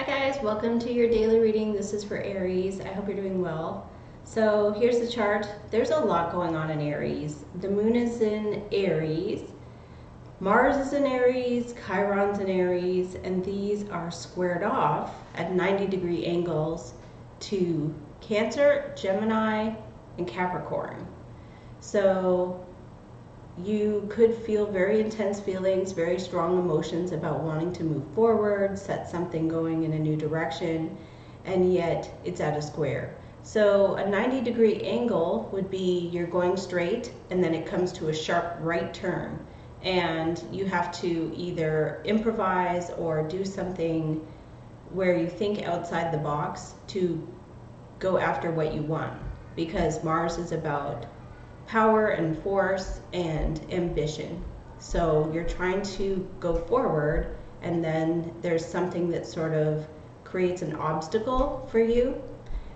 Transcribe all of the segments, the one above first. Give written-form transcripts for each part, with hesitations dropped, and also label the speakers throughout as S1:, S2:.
S1: Hi guys, welcome to your daily reading. This is for Aries. I hope you're doing well. So here's the chart. There's a lot going on in Aries. The moon is in Aries, Mars is in Aries, Chiron's in Aries, and these are squared off at 90-degree angles to Cancer, Gemini, and Capricorn. So you could feel very intense feelings, very strong emotions about wanting to move forward, set something going in a new direction, and yet it's at a square. So a 90-degree angle would be you're going straight and then it comes to a sharp right turn, and you have to either improvise or do something where you think outside the box to go after what you want, because Mars is about power and force and ambition. So you're trying to go forward, and then there's something that sort of creates an obstacle for you.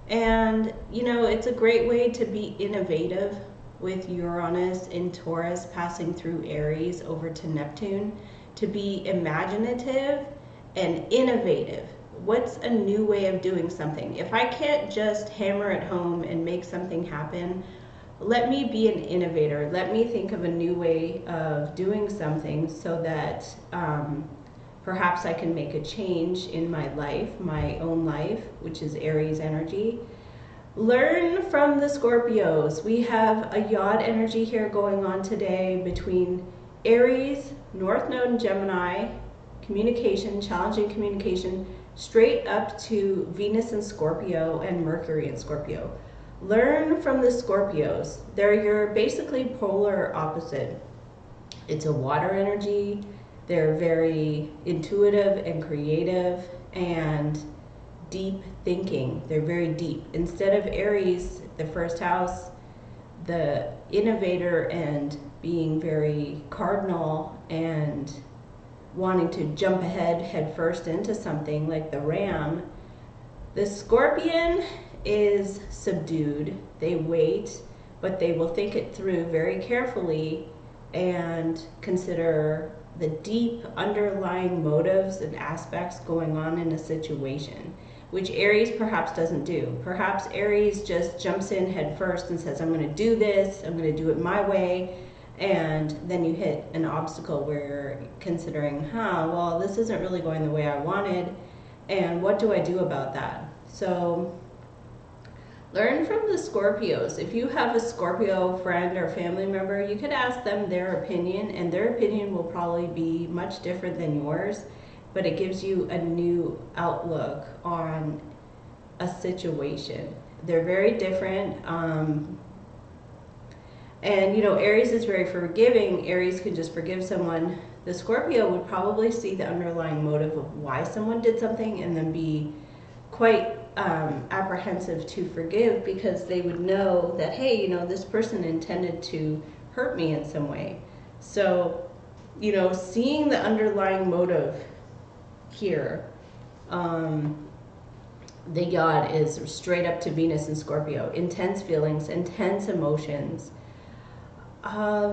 S1: And you know, it's a great way to be innovative with Uranus in Taurus passing through Aries over to Neptune, to be imaginative and innovative. What's a new way of doing something? If I can't just hammer it home and make something happen, let me be an innovator. Let me think of a new way of doing something so that perhaps I can make a change in my life, my own life, which is Aries energy. Learn from the Scorpios. We have a Yod energy here going on today between Aries, North Node in Gemini, communication, challenging communication, straight up to Venus in Scorpio and Mercury in Scorpio. Learn from the Scorpios. They're your basically polar opposite. It's a water energy. They're very intuitive and creative and deep thinking. They're very deep. Instead of Aries, the first house, the innovator and being very cardinal and wanting to jump ahead head first into something like the ram, the Scorpion is subdued. They wait, but they will think it through very carefully and consider the deep underlying motives and aspects going on in a situation, which Aries perhaps doesn't do. Perhaps Aries just jumps in head first and says, I'm going to do this, I'm going to do it my way, and then you hit an obstacle where you're considering, well, this isn't really going the way I wanted, and what do I do about that? So learn from the Scorpios. If you have a Scorpio friend or family member, you could ask them their opinion, and their opinion will probably be much different than yours, but it gives you a new outlook on a situation. They're very different. And you know, Aries is very forgiving. Aries can just forgive someone. The Scorpio would probably see the underlying motive of why someone did something and then be quite apprehensive to forgive, because they would know that, hey, you know, this person intended to hurt me in some way. So, you know, seeing the underlying motive here, the Yod is straight up to Venus in Scorpio. Intense feelings, intense emotions.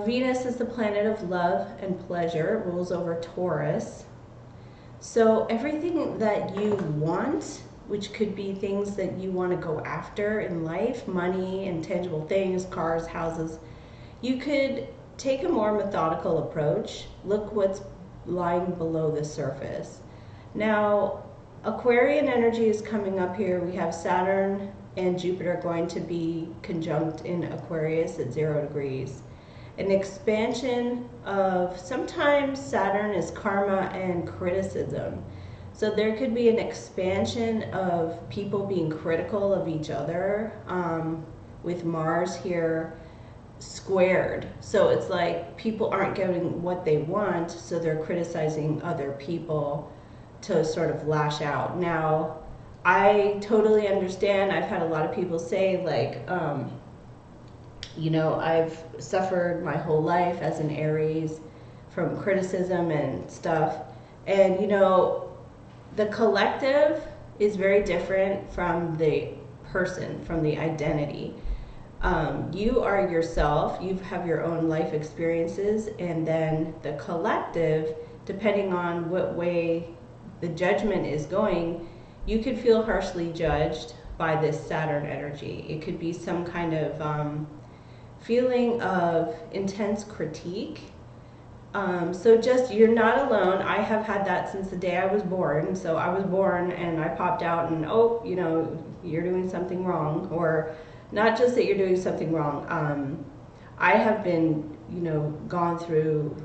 S1: Venus is the planet of love and pleasure. It rules over Taurus. So everything that you want, which could be things that you want to go after in life, money and tangible things, cars, houses, you could take a more methodical approach. Look what's lying below the surface. Now, Aquarian energy is coming up here. We have Saturn and Jupiter going to be conjunct in Aquarius at 0 degrees. An expansion of, sometimes Saturn is karma and criticism. So there could be an expansion of people being critical of each other, with Mars here squared. So it's like people aren't getting what they want, so they're criticizing other people to sort of lash out. Now, I totally understand. I've had a lot of people say, like, you know, I've suffered my whole life as an Aries from criticism and stuff. And, you know, the collective is very different from the person, from the identity. You are yourself, you have your own life experiences, and then the collective, depending on what way the judgment is going, you could feel harshly judged by this Saturn energy. It could be some kind of feeling of intense critique. So just, you're not alone. I have had that since the day I was born. So I was born and I popped out and, oh, you know, you're doing something wrong. Or not just that you're doing something wrong. I have been, you know, gone through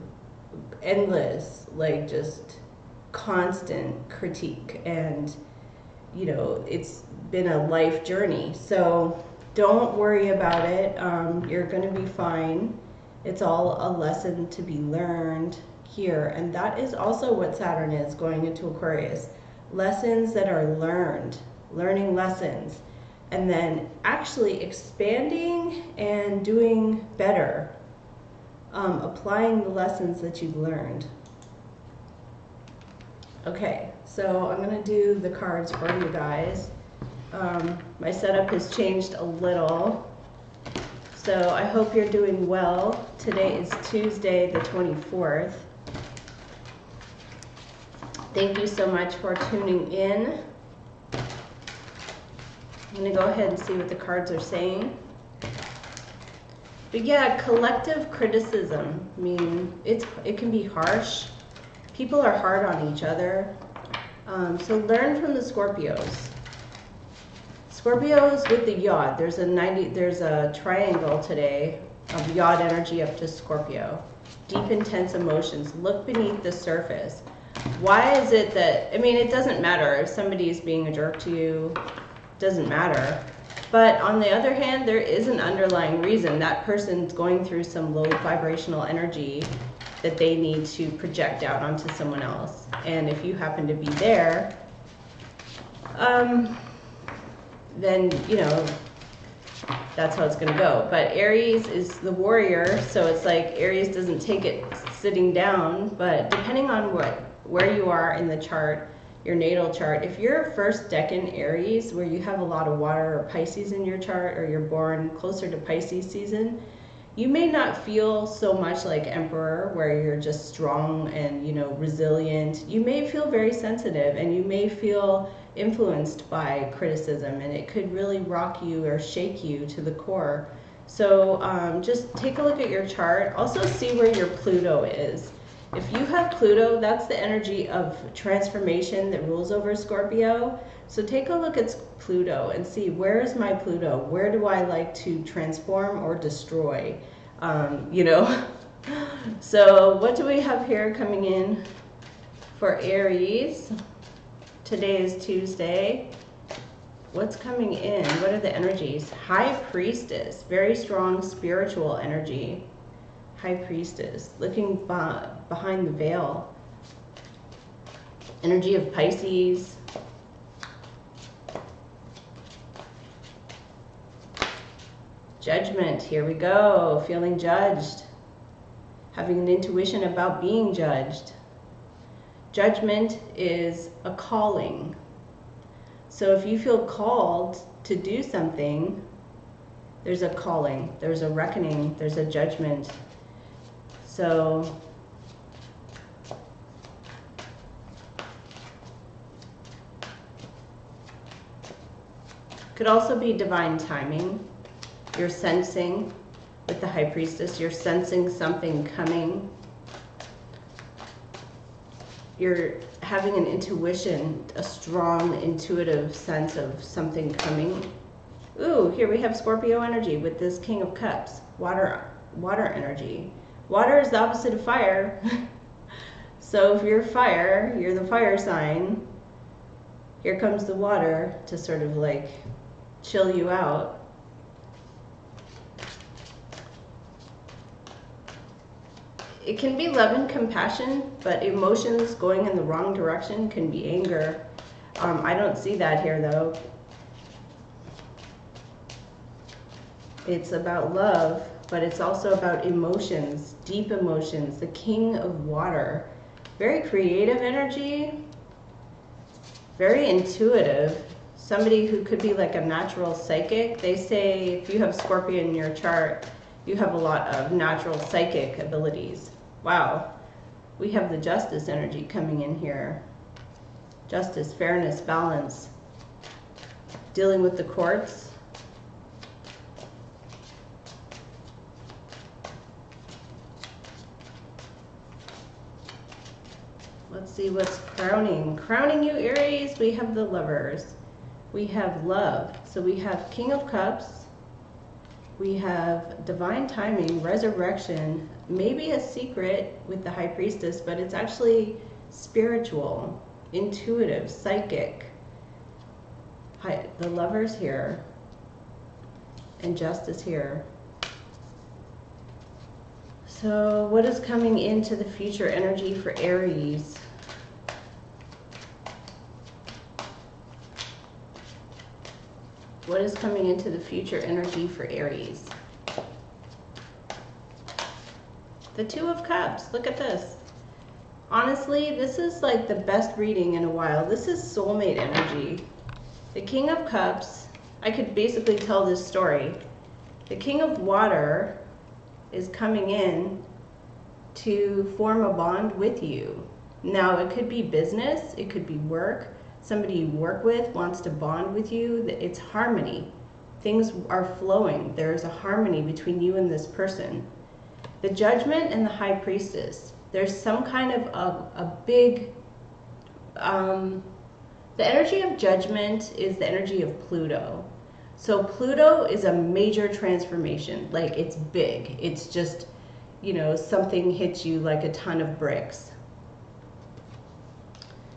S1: endless, like just constant critique, and, you know, it's been a life journey. So don't worry about it. You're going to be fine. It's all a lesson to be learned here. And that is also what Saturn is going into Aquarius. Lessons that are learned, learning lessons, and then actually expanding and doing better, applying the lessons that you've learned. Okay, so I'm going to do the cards for you guys. My setup has changed a little. So I hope you're doing well. Today is Tuesday the 24th. Thank you so much for tuning in. I'm going to go ahead and see what the cards are saying. But yeah, collective criticism. I mean, it can be harsh. People are hard on each other. So learn from the Scorpios. Scorpios with the Yod. There's a triangle today of Yod energy up to Scorpio. Deep, intense emotions. Look beneath the surface. Why is it that, I mean, it doesn't matter if somebody is being a jerk to you. It doesn't matter. But on the other hand, there is an underlying reason. That person's going through some low vibrational energy that they need to project out onto someone else. And if you happen to be there, then, you know, that's how it's going to go. But Aries is the warrior, so it's like Aries doesn't take it sitting down. But depending on where you are in the chart, your natal chart, if you're first decan Aries, where you have a lot of water or Pisces in your chart, or you're born closer to Pisces season, you may not feel so much like Emperor, where you're just strong and, you know, resilient. You may feel very sensitive, and you may feel influenced by criticism, and it could really rock you or shake you to the core. So just take a look at your chart. Also see where your Pluto is. If you have Pluto, that's the energy of transformation that rules over Scorpio. So take a look at Pluto and see, where is my Pluto? Where do I like to transform or destroy? You know. So what do we have here coming in for Aries? Today is Tuesday. What's coming in? What are the energies? High Priestess, very strong spiritual energy. High Priestess, looking behind the veil. Energy of Pisces. Judgment, here we go. Feeling judged. Having an intuition about being judged. Judgment is a calling. So if you feel called to do something, there's a calling, there's a reckoning, there's a judgment. So could also be divine timing. You're sensing, with the High Priestess, you're sensing something coming. You're having an intuition, a strong intuitive sense of something coming. Ooh, here we have Scorpio energy with this King of Cups, water energy. Water is the opposite of fire. So if you're fire, you're the fire sign. Here comes the water to sort of like chill you out. It can be love and compassion, but emotions going in the wrong direction can be anger. I don't see that here though. It's about love, but it's also about emotions, deep emotions. The King of Water, very creative energy, very intuitive. Somebody who could be like a natural psychic. They say if you have Scorpio in your chart, you have a lot of natural psychic abilities. Wow, we have the Justice energy coming in here. Justice, fairness, balance. Dealing with the courts. Let's see what's crowning. Crowning you, Aries, we have the Lovers. We have love. So we have King of Cups. We have divine timing, resurrection, maybe a secret with the High Priestess, but it's actually spiritual, intuitive, psychic. The Lovers here, and Justice here. So what is coming into the future energy for Aries? What is coming into the future energy for Aries? The Two of Cups. Look at this. Honestly, this is like the best reading in a while. This is soulmate energy. The King of Cups, I could basically tell this story. The King of Water is coming in to form a bond with you. Now, it could be business, it could be work. Somebody you work with wants to bond with you. It's harmony. Things are flowing. There's a harmony between you and this person. The Judgment and the High Priestess. There's some kind of a big... the energy of Judgment is the energy of Pluto. So Pluto is a major transformation. Like, it's big. It's just, you know, something hits you like a ton of bricks.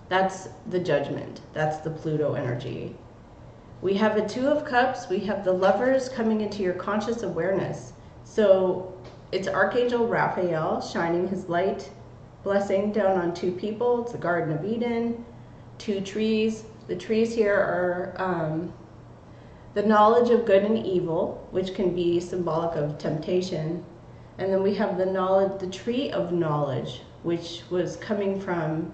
S1: That's the Judgment. That's the Pluto energy. We have a Two of Cups. We have the Lovers coming into your conscious awareness. So it's Archangel Raphael shining his light blessing down on two people. It's the Garden of Eden, two trees. The trees here are the knowledge of good and evil, which can be symbolic of temptation. And then we have the tree of knowledge, which was coming from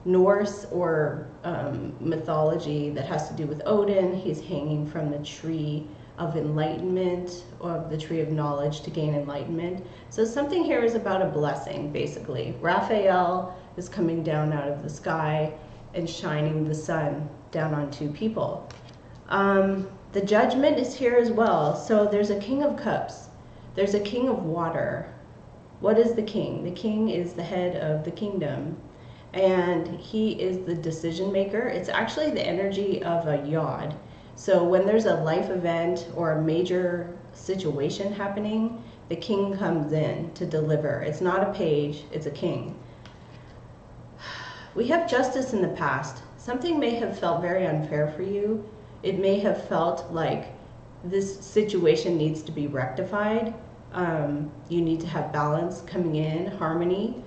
S1: Norse or mythology that has to do with Odin. He's hanging from the tree of enlightenment, or the tree of knowledge to gain enlightenment. So something here is about a blessing, basically. Raphael is coming down out of the sky and shining the sun down on two people. The Judgment is here as well. So there's a King of Cups. There's a King of Water. What is the King? The King is the head of the kingdom, and he is the decision maker. It's actually the energy of a yod. So when there's a life event or a major situation happening, the king comes in to deliver. It's not a page, it's a king. We have Justice in the past. Something may have felt very unfair for you. It may have felt like this situation needs to be rectified. You need to have balance coming in, harmony.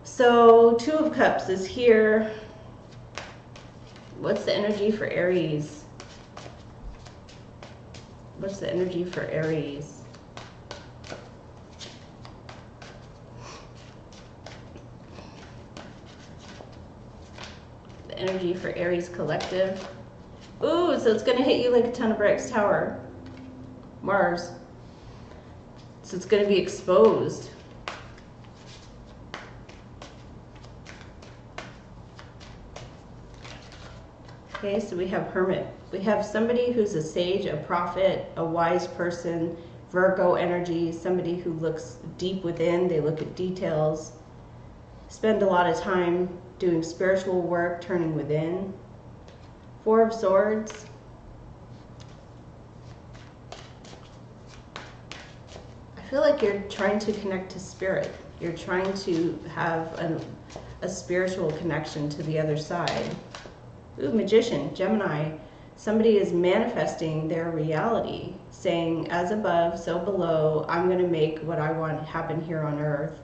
S1: So Two of Cups is here. What's the energy for Aries? What's the energy for Aries? The energy for Aries collective. Ooh, so it's going to hit you like a ton of bricks. Tower. Mars. So it's going to be exposed. Okay, so we have Hermit. We have somebody who's a sage, a prophet, a wise person, Virgo energy, somebody who looks deep within. They look at details, spend a lot of time doing spiritual work, turning within. Four of Swords. I feel like you're trying to connect to spirit. You're trying to have a spiritual connection to the other side. Ooh, Magician, Gemini. Somebody is manifesting their reality, saying, as above, so below. I'm going to make what I want happen here on earth.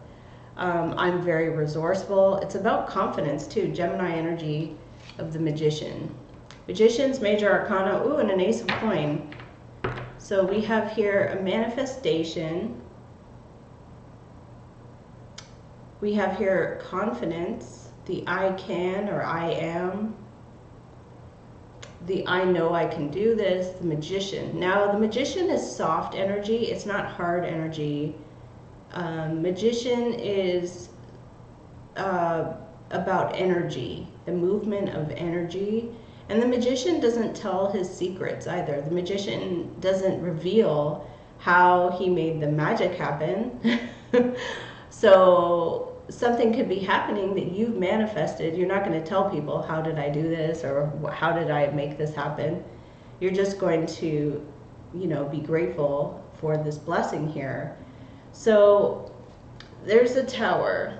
S1: I'm very resourceful. It's about confidence, too. Gemini energy of the Magician. Magician's major arcana. Ooh, and an Ace of Coin. So we have here a manifestation. We have here confidence, the I can or I am. The I know I can do this, the Magician. Now, the Magician is soft energy. It's not hard energy. Magician is about energy, the movement of energy. And the magician doesn't tell his secrets either. The magician doesn't reveal how he made the magic happen. So something could be happening that you've manifested. You're not going to tell people, how did I do this, or how did I make this happen? You're just going to, you know, be grateful for this blessing here. So there's a tower.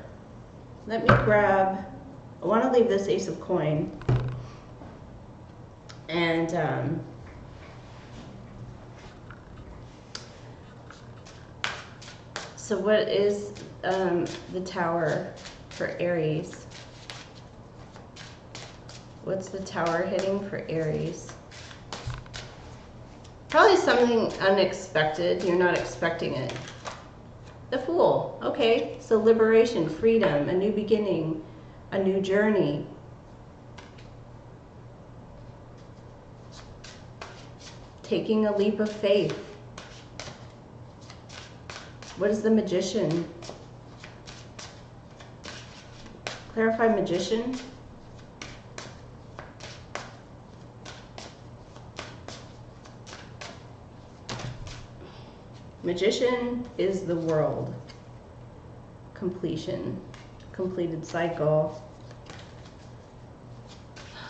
S1: Let me grab, I want to leave this Ace of Coin. And so what is the tower for Aries? What's the tower hitting for Aries? Probably something unexpected. You're not expecting it. The Fool. Okay, so liberation, freedom, a new beginning, a new journey. Taking a leap of faith. What is the Magician? Clarify Magician. Magician is the world. Completion. Completed cycle.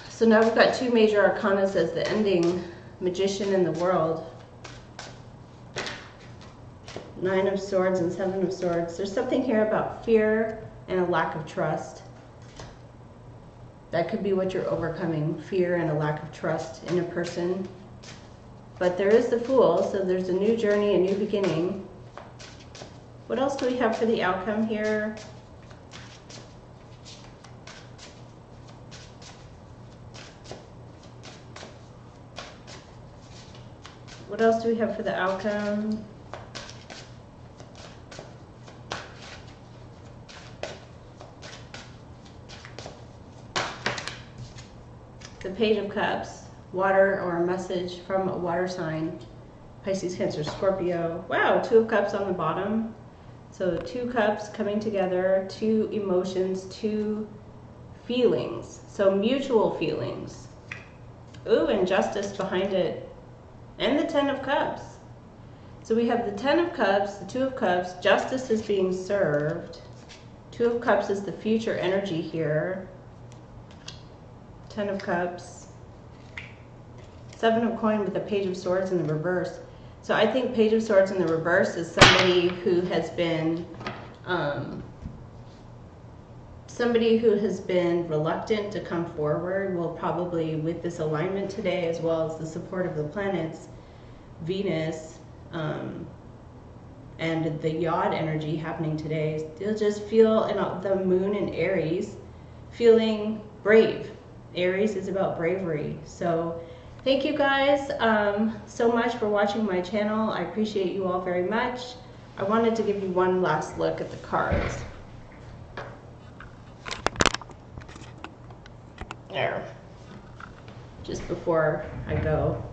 S1: So now we've got two major arcana as the ending. Magician in the world. Nine of Swords and Seven of Swords. There's something here about fear and a lack of trust. That could be what you're overcoming. Fear and a lack of trust in a person. But there is the Fool, so there's a new journey, a new beginning. What else do we have for the outcome here? What else do we have for the outcome? The Page of Cups. Water, or a message from a water sign. Pisces, Cancer, Scorpio. Wow, Two of Cups on the bottom. So two cups coming together, two emotions, two feelings. So mutual feelings. Ooh, and Justice behind it. And the Ten of Cups. So we have the Ten of Cups, the Two of Cups. Justice is being served. Two of Cups is the future energy here. Ten of Cups. Seven of Coin with the Page of Swords in the reverse. So I think Page of Swords in the reverse is somebody who has been reluctant to come forward. Will probably, with this alignment today, as well as the support of the planets, Venus, and the Yod energy happening today, you'll just feel, and the Moon in Aries, feeling brave. Aries is about bravery. So thank you guys so much for watching my channel. I appreciate you all very much. I wanted to give you one last look at the cards. There. Just before I go.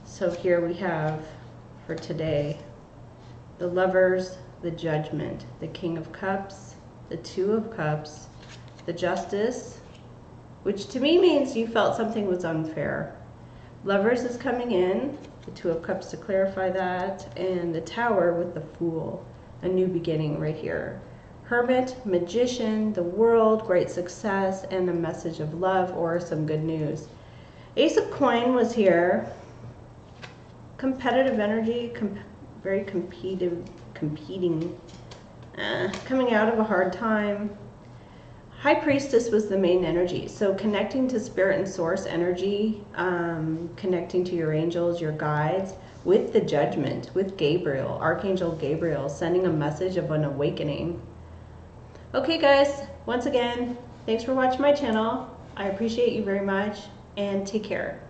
S1: So here we have for today the Lovers, the Judgment, the King of Cups, the Two of Cups, the Justice, which to me means you felt something was unfair. Lovers is coming in, the Two of Cups to clarify that, and the Tower with the Fool, a new beginning right here. Hermit, Magician, the World, great success, and a message of love or some good news. Ace of Coin was here. Competitive energy, very competing, coming out of a hard time. High Priestess was the main energy, so connecting to Spirit and Source energy, connecting to your angels, your guides, with the Judgment, with Gabriel, Archangel Gabriel, sending a message of an awakening. Okay guys, once again, thanks for watching my channel. I appreciate you very much, and take care.